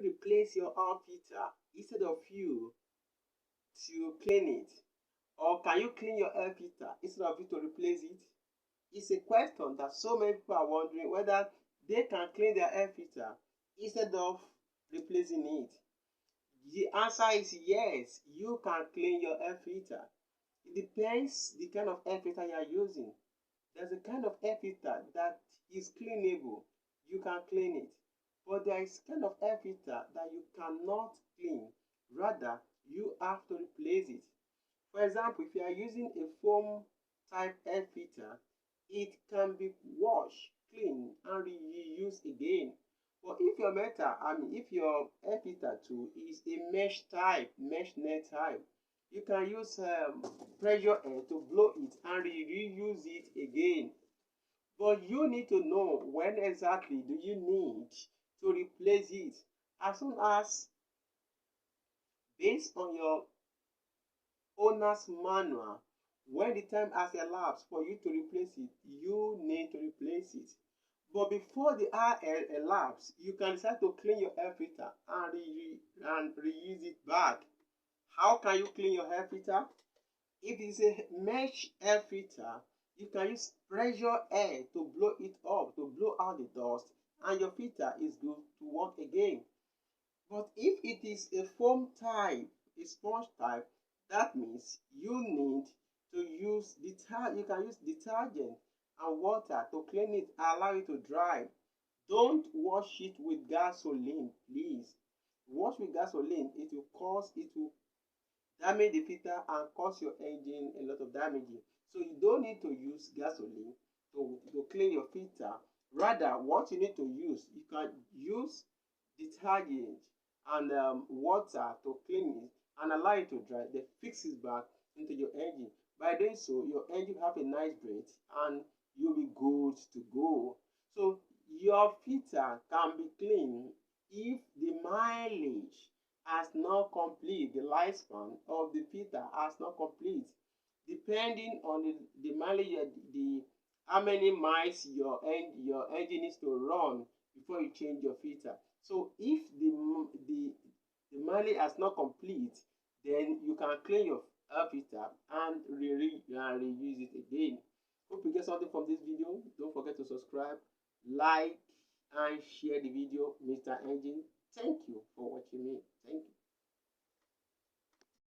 replace your air filter instead of you to clean it? Or can you clean your air filter instead of you to replace it? It's a question that so many people are wondering whether they can clean their air filter instead of replacing it. The answer is yes, you can clean your air filter. It depends the kind of air filter you are using. There's a kind of air filter that is cleanable. You can clean it. But there is kind of air filter that you cannot clean. Rather, you have to replace it. For example, if you are using a foam type air filter, it can be washed, cleaned, and reused again. But if your if your air filter too is a mesh net type, you can use pressure air to blow it and reuse it again. But you need to know when exactly do you need to replace it. As soon as, based on your owner's manual, when the time has elapsed for you to replace it, you need to replace it. But before the hour elapse, you can decide to clean your air filter and reuse it back. How can you clean your air filter? If it's a mesh air filter, you can use pressure air to blow it up, to blow out the dust, and your filter is good to work again. But if it is a foam type, a sponge type, that means you need to use you can use detergent and water to clean it, allow it to dry. Don't wash it with gasoline, please. Wash with gasoline, it will damage the filter and cause your engine a lot of damage. So you don't need to use gasoline to clean your filter. Rather, what you need to use, you can use detergent and water to clean it and allow it to dry. Then fix it back into your engine. By doing so, your engine have a nice breath and you'll be good to go. So your filter can be clean if the mileage has not complete, the lifespan of the filter has not complete, depending on the mileage, the how many miles your engine needs to run before you change your filter. So if the mileage has not complete, then you can clean your air filter and reuse it again. Hope you get something from this video. Don't forget to subscribe, like, and share the video, Mr. Engine. Thank you for watching me. Thank you.